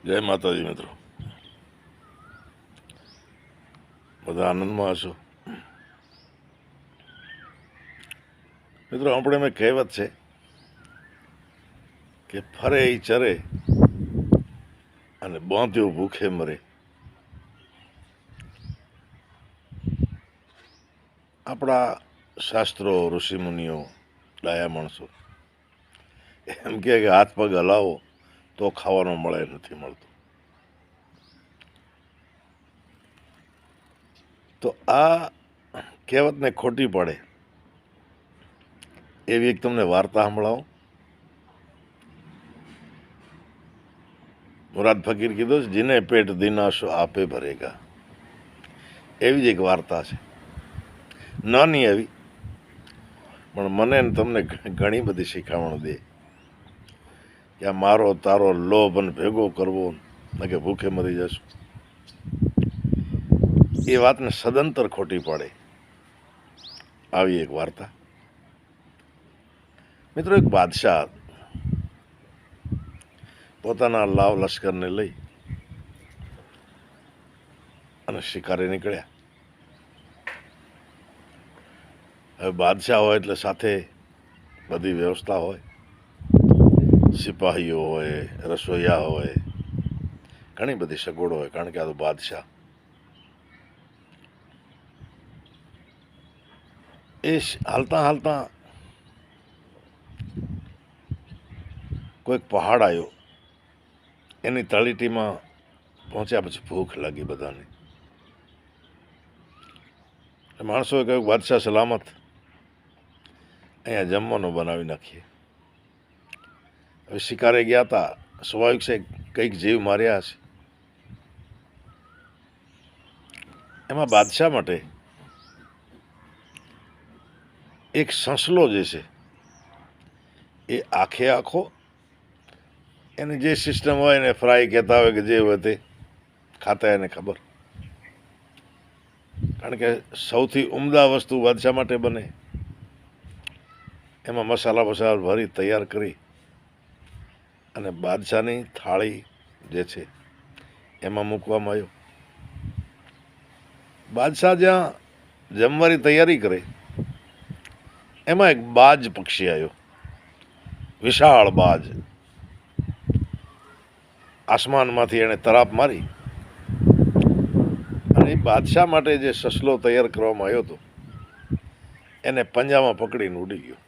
જય માતાજી મિત્રો, બધા આનંદમાં હશો. મિત્રો, આપણે મેં કહેવત છે કે ફરે એ ચરે અને બાંધ્યો ભૂખે મરે. આપણા શાસ્ત્રો, ઋષિમુનિઓ, ડાયા માણસો એમ કે હાથ પગ હલાવો તો ખાવાનું મળે, નથી મળતું. તો આ કહેવતને ખોટી પડે એવી એક તમને વાર્તા સંભળાવો. મુરાદ ફકીર કીધું છે, જીને પેટ દિનાશો આપે ભરેગા. એવી જ એક વાર્તા છે, નાની એવી, પણ મને ને તમને ઘણી બધી શીખામણ દે કે આ મારો તારો લોભ અને ભેગો કરવો ને કે ભૂખે મરી જશું. એ વાતને સદંતર ખોટી પડે આવી એક વાર્તા. મિત્રો, એક બાદશાહ પોતાના લાવ લશ્કરને લઈ અને શિકારે નીકળ્યા. હવે બાદશાહ હોય એટલે સાથે બધી વ્યવસ્થા હોય, સિપાહીઓ હોય, રસોઈયા હોય, ઘણી બધી સગવડો હોય, કારણ કે આ તો બાદશાહ. એ હાલતા હાલતા કોઈક પહાડ આવ્યો. એની તળેટીમાં પહોંચ્યા પછી ભૂખ લાગી બધાને. માણસોએ કહ્યું, બાદશાહ સલામત, અહીંયા જમવાનું બનાવી નાખીએ. હવે શિકારે ગયા હતા, સ્વાભાવિક છે કંઈક જીવ માર્યા હશે. એમાં બાદશાહ માટે એક સસલો જે છે એ આખે આખો, એની જે સિસ્ટમ હોય એને ફ્રાય કહેતા હોય કે જે હોય તે ખાતા એને ખબર, કારણ કે સૌથી ઉમદા વસ્તુ બાદશાહ માટે બને. એમાં મસાલા બસાલા ભરી તૈયાર કરી અને બાદશાહની થાળી જે છે એમાં મૂકવામાં આવ્યો. બાદશાહ જ્યાં જમવાની તૈયારી કરે એમાં એક બાજ પક્ષી આવ્યો, વિશાળ બાજ. આસમાનમાંથી એને તરાપ મારી અને એ બાદશાહ માટે જે સસલો તૈયાર કરવામાં આવ્યો હતો એને પંજામાં પકડીને ઉડી ગયો.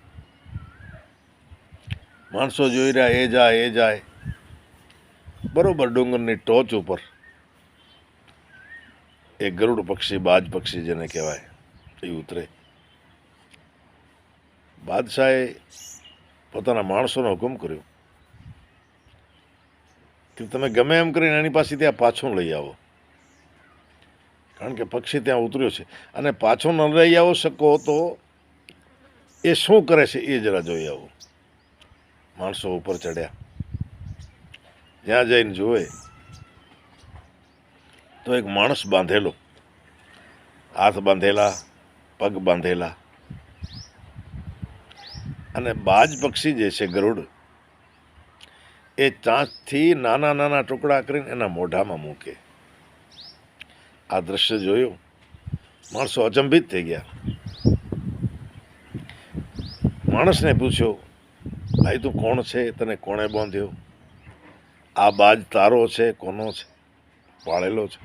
માણસો જોઈ રહ્યા, એ જાય. બરોબર ડુંગરની ટોચ ઉપર એ ગરુડ પક્ષી, બાજ પક્ષી જેને કહેવાય, એ ઉતરે. બાદશાહે પોતાના માણસોનો હુકમ કર્યો કે તમે ગમે એમ કરીને એની પાસે ત્યાં પાછું લઈ આવો, કારણ કે પક્ષી ત્યાં ઉતર્યો છે, અને પાછો ન લઈ આવો શકો તો એ શું કરે છે એ જરા જોઈ આવો. માણસો ઉપર ચડ્યા, જ્યાં જઈને જોવે તો એક માણસ બાંધેલો, હાથ બાંધેલા, પગ બાંધેલા, અને બાજ પક્ષી જે છે ગરુડ, એ ચાંચથી નાના નાના ટુકડા કરીને એના મોઢામાં મૂકે. આ દ્રશ્ય જોયું, માણસો અચંબિત થઈ ગયા. માણસને પૂછ્યો, ભાઈ તું કોણ છે, તને કોણે બાંધ્યો? આ બાજ તારો છે, કોનો છે, પાળેલો છે?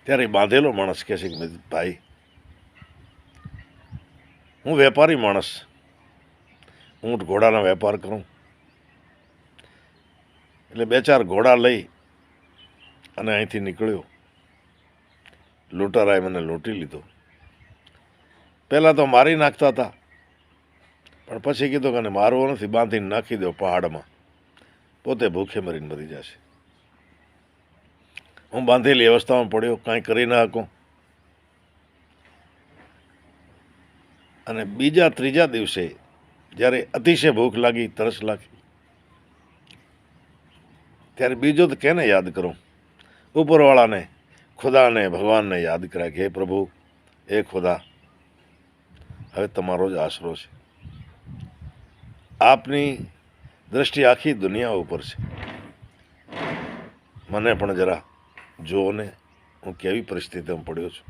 ત્યારે બાંધેલો માણસ કહે છે કે ભાઈ, હું વેપારી માણસ, ઊંટ ઘોડાના વેપાર કરું, એટલે 2-4 ઘોડા લઈ અને અહીંથી નીકળ્યો. લૂંટારાએ મને લૂંટી લીધો. પહેલાં તો મારી નાખતા હતા, પણ પછી કીધું કે મારવો નથી, બાંધીને નાખી દો પહાડમાં, પોતે ભૂખે મરીને મરી જશે. હું બાંધેલી અવસ્થામાં પડ્યો, કાંઈ કરી ના શકું. અને બીજા ત્રીજા દિવસે જ્યારે અતિશય ભૂખ લાગી, તરસ લાગી, ત્યારે બીજો તો કેને યાદ કરું? ઉપરવાળાને, ખુદાને, ભગવાનને યાદ કર્યા કે હે પ્રભુ, હે ખુદા, હવે તમારો જ આશરો છે. આપની દ્રષ્ટિ આખી દુનિયા ઉપર છે. મને પણ જરા જુઓ ને, હું કેવી પરિસ્થિતિમાં પડ્યો છું.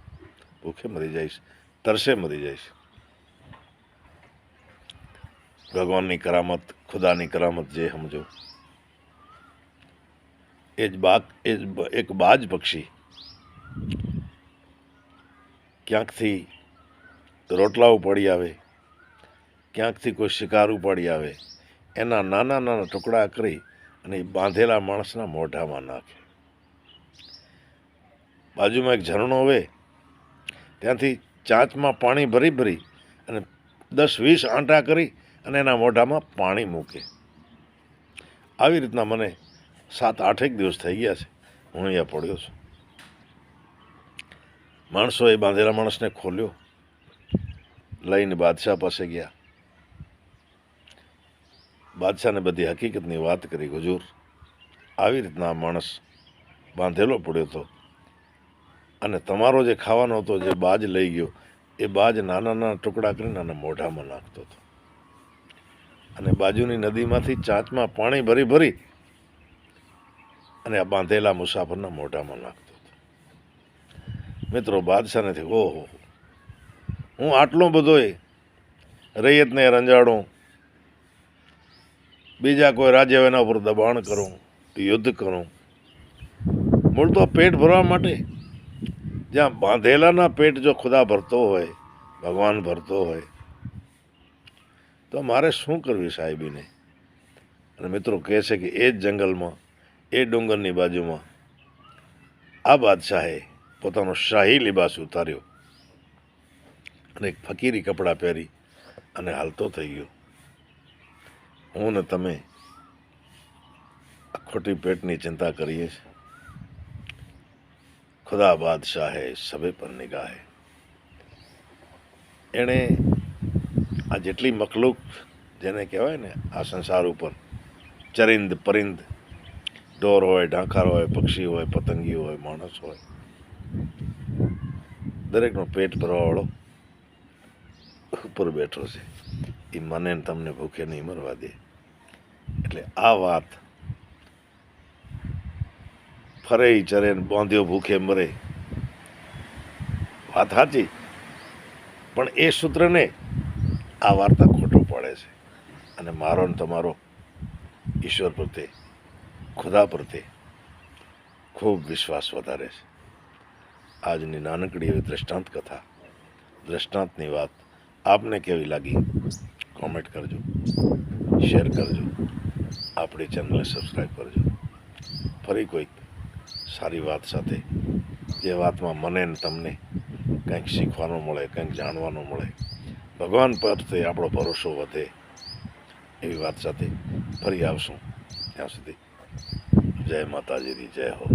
ભૂખે મરી જઈશ, તરસે મરી જઈશ. ભગવાનની કરામત, ખુદાની કરામત જે સમજો. એક બાજ પક્ષી ક્યાંકથી રોટલા ઉપાડી આવે, ક્યાંકથી કોઈ શિકાર ઉપાડી આવે, એના નાના નાના ટુકડા કરી અને એ બાંધેલા માણસના મોઢામાં નાખે. બાજુમાં એક ઝરણો હોય, ત્યાંથી ચાંચમાં પાણી ભરી ભરી અને 10-20 આંટા કરી અને એના મોઢામાં પાણી મૂકે. આવી રીતના મને 7-8 દિવસ થઈ ગયા છે, હું અહીંયા પડ્યો છું. માણસોએ બાંધેલા માણસને ખોલ્યો, લઈને બાદશાહ પાસે ગયા. બાદશાહને બધી હકીકતની વાત કરી. હુજૂર, આવી રીતના માણસ બાંધેલો પડ્યો હતો અને તમારો જે ખાવાનો હતો, જે બાજ લઈ ગયો, એ બાજ નાના નાના ટુકડા કરીને આના મોઢામાં નાખતો હતો અને બાજુની નદીમાંથી ચાંચમાં પાણી ભરી ભરી અને આ બાંધેલા મુસાફરના મોઢામાં નાખતો હતો. મિત્રો, બાદશાહને થયું, ઓહો, હું આટલો બધોય રૈયતને રંજાડું, બીજા કોઈ રાજ્ય એના ઉપર દબાણ કરું, યુદ્ધ કરું, મૂળ તો પેટ ભરવા માટે. જ્યાં બાંધેલાના પેટ જો ખુદા ભરતો હોય, ભગવાન ભરતો હોય, તો મારે શું કરવી સાહેબીને? અને મિત્રો કહે છે કે એ જ જંગલમાં, એ ડુંગરની બાજુમાં આ બાદશાહે પોતાનો શાહી લિબાસ ઉતાર્યો અને એક ફકીરી કપડાં પહેરી અને હાલતો થઈ ગયો. હું ને તમે ખોટી પેટની ચિંતા કરીએ છીએ. ખુદા બાદશાહ હૈ, સબે પર નિગાહ હૈ. એણે આ જેટલી મખલૂક, જેને કહેવાય ને આ સંસાર ઉપર, ચરિંદ પરિંદ, ઢોર હોય, ઢાંખર હોય, પક્ષી હોય, પતંગી હોય, માણસ હોય, દરેકનું પેટ ભરવાવાળો ઉપર બેઠો છે. એ મને તમને ભૂખે નહીં મરવા દે. એટલે આ વાત ફરે ચરે બાંધ્યો ભૂખે મરે, વાત સાચી, પણ એ સૂત્રને આ વાર્તા ખોટું પડે છે. અને મારો ને તમારો ઈશ્વર પ્રત્યે, ખુદા પ્રત્યે ખૂબ વિશ્વાસ વધારે છે. આજની નાનકડી એવી દ્રષ્ટાંત કથા, દ્રષ્ટાંતની વાત આપને કેવી લાગી? કોમેન્ટ કરજો, શેર કરજો, આપણી ચેનલને સબસ્ક્રાઈબ કરજો. ફરી કોઈક સારી વાત સાથે, જે વાતમાં મને ને તમને કંઈક શીખવાનું મળે, કંઈક જાણવાનું મળે, ભગવાન પરથી આપણો ભરોસો વધે, એવી વાત સાથે ફરી આવશું. ત્યાં સુધી જય માતાજીની જય હો.